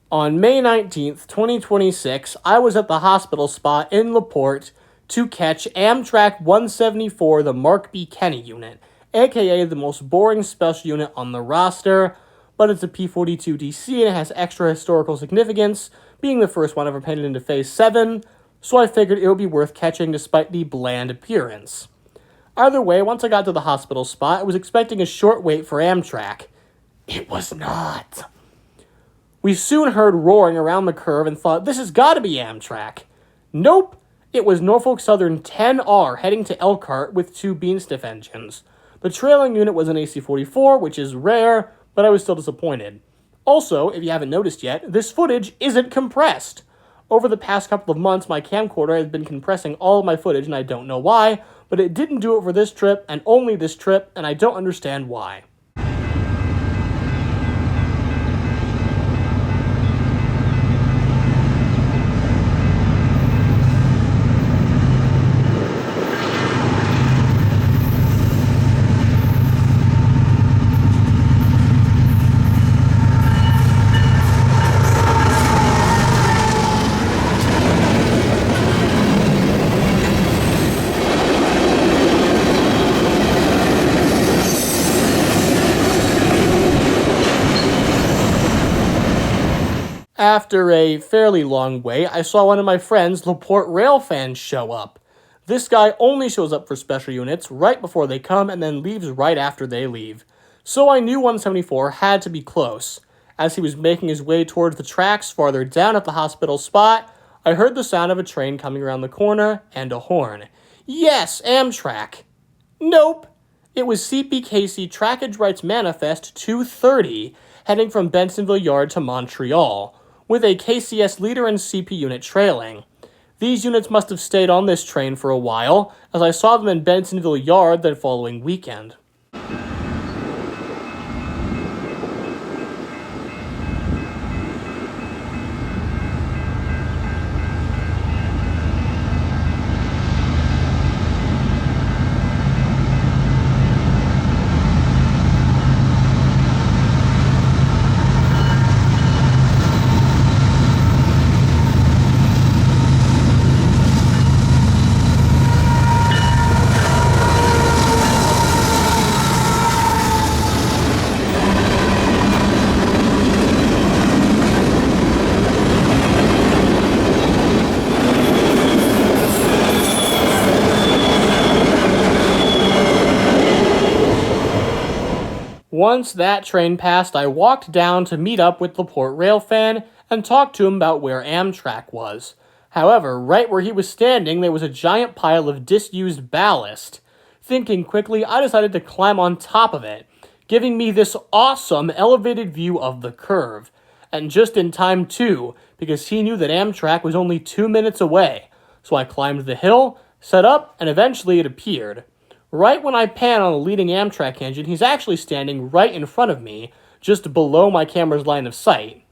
On May 19th, 2026, I was at the hospital spot in LaPorte to catch Amtrak 174, the Mark B. Kenny unit, aka the most boring special unit on the roster, but it's a P-42DC and it has extra historical significance, being the first one ever painted into Phase 7, so I figured it would be worth catching despite the bland appearance. Either way, once I got to the hospital spot, I was expecting a short wait for Amtrak. It was not. We soon heard roaring around the curve and thought, this has got to be Amtrak. Nope, it was Norfolk Southern 10R heading to Elkhart with two Beanstiff engines. The trailing unit was an AC-44, which is rare, but I was still disappointed. Also, if you haven't noticed yet, this footage isn't compressed. Over the past couple of months, my camcorder has been compressing all of my footage, and I don't know why, but it didn't do it for this trip, and only this trip, and I don't understand why. After a fairly long wait, I saw one of my friends, LaPorte Railfans, show up. This guy only shows up for special units right before they come and then leaves right after they leave. So I knew 174 had to be close. As he was making his way towards the tracks farther down at the hospital spot, I heard the sound of a train coming around the corner and a horn. Yes, Amtrak. Nope. It was CPKC Trackage Rights Manifest 230, heading from Bensonville Yard to Montreal, with a KCS leader and CP unit trailing. These units must have stayed on this train for a while, as I saw them in Bensonville Yard the following weekend. Once that train passed, I walked down to meet up with LaPorte Railfan and talk to him about where Amtrak was. However, right where he was standing, there was a giant pile of disused ballast. Thinking quickly, I decided to climb on top of it, giving me this awesome elevated view of the curve. And just in time too, because he knew that Amtrak was only 2 minutes away. So I climbed the hill, set up, and eventually it appeared. Right when I pan on the leading Amtrak engine, he's actually standing right in front of me, just below my camera's line of sight.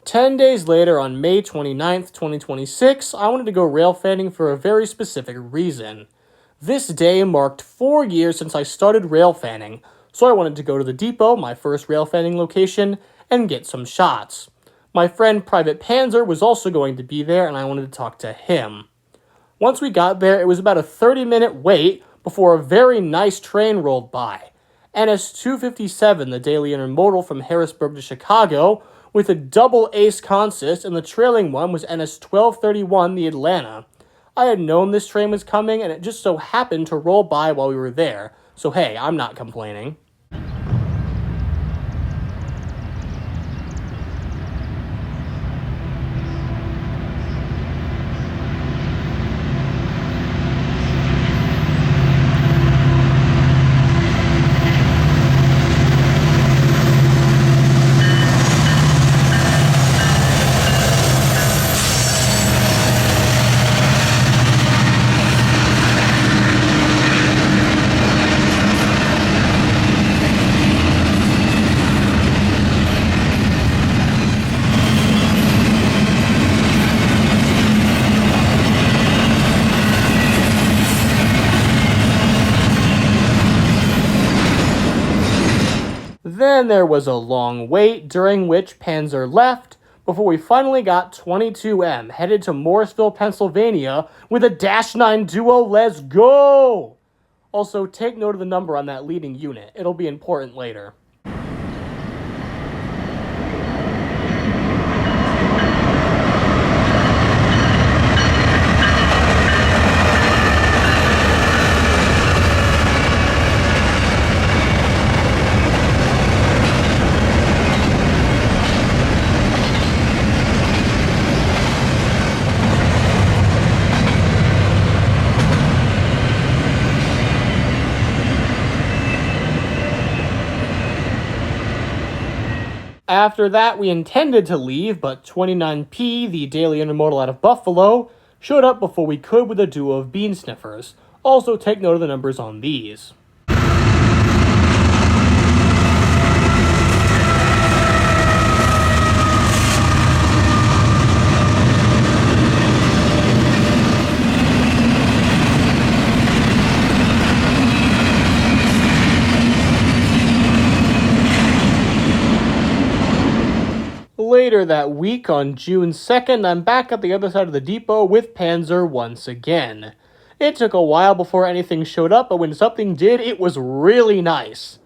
Ten days later, on May 29th, 2026, I wanted to go railfanning for a very specific reason. This day marked 4 years since I started railfanning, so I wanted to go to the depot, my first railfanning location, and get some shots. My friend Private Panzer was also going to be there, and I wanted to talk to him. Once we got there, it was about a 30-minute wait before a very nice train rolled by. NS-257, the daily intermodal from Harrisburg to Chicago, with a double ace consist, and the trailing one was NS-1231, the Atlanta. I had known this train was coming, and it just so happened to roll by while we were there, so hey, I'm not complaining. Then there was a long wait, during which Panzer left, before we finally got 22M, headed to Morrisville, Pennsylvania, with a -9 duo. Let's go! Also, take note of the number on that leading unit. It'll be important later. After that, we intended to leave, but 29P, the daily intermodal out of Buffalo, showed up before we could with a duo of bean sniffers. Also, take note of the numbers on these. Later that week, on June 2nd, I'm back at the other side of the depot with Panzer once again. It took a while before anything showed up, but when something did, it was really nice.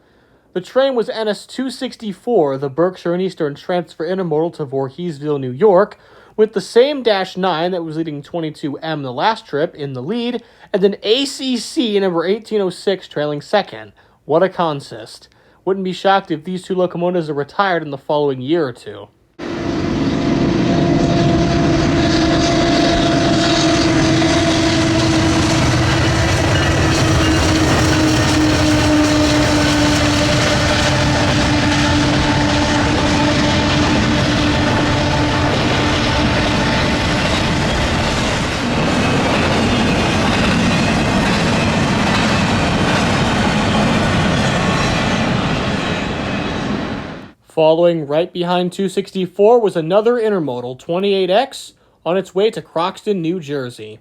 The train was NS-264, the Berkshire and Eastern Transfer Intermodal to Voorheesville, New York, with the same -9 that was leading 22M the last trip in the lead, and an ACC number 1806 trailing second. What a consist. Wouldn't be shocked if these two locomotives are retired in the following year or two. Following right behind 264 was another intermodal, 28X, on its way to Croxton, New Jersey.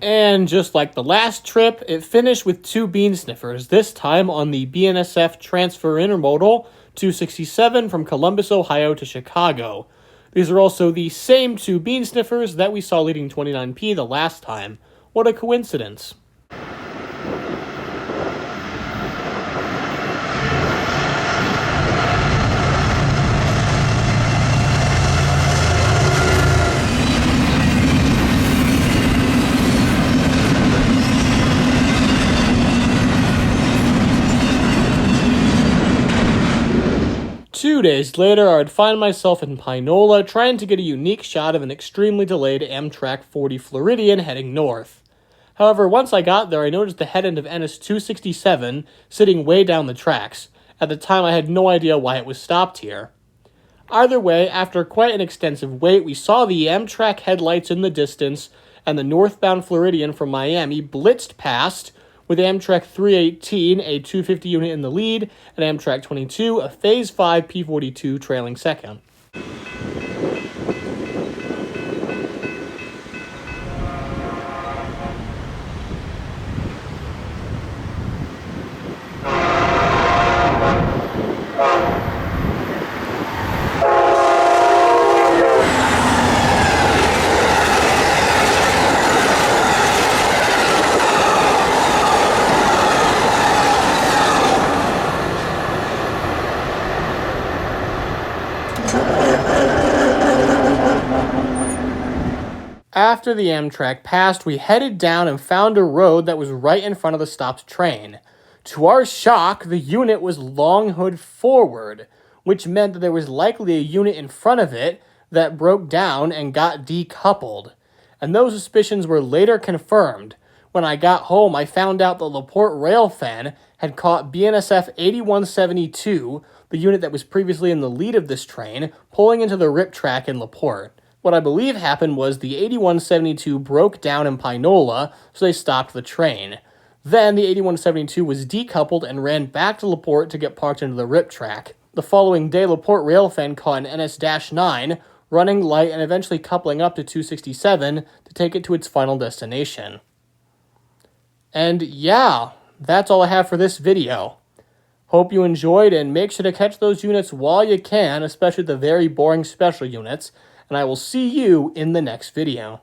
'And just like the last trip, it finished with two bean sniffers, this time on the BNSF Transfer Intermodal 267 from Columbus, Ohio to Chicago. These are also the same two bean sniffers that we saw leading 29P the last time. What a coincidence. Two days later, I would find myself in Pinola trying to get a unique shot of an extremely delayed Amtrak 40 Floridian heading north. However, once I got there, I noticed the head end of NS-267 sitting way down the tracks. At the time, I had no idea why it was stopped here. Either way, after quite an extensive wait, we saw the Amtrak headlights in the distance, and the northbound Floridian from Miami blitzed past, with Amtrak 318, a 250 unit in the lead, and Amtrak 22, a Phase 5 P42 trailing second. After the Amtrak passed, we headed down and found a road that was right in front of the stopped train. To our shock, the unit was long hood forward, which meant that there was likely a unit in front of it that broke down and got decoupled. And those suspicions were later confirmed. When I got home, I found out that LaPorte Railfan had caught BNSF 8172, the unit that was previously in the lead of this train, pulling into the rip track in LaPorte. What I believe happened was the 8172 broke down in Pinola, so they stopped the train. Then the 8172 was decoupled and ran back to LaPorte to get parked into the rip track. The following day, LaPorte Railfan caught an NS-9, running light and eventually coupling up to 267 to take it to its final destination. And yeah, that's all I have for this video. Hope you enjoyed, and make sure to catch those units while you can, especially the very boring special units, and I will see you in the next video.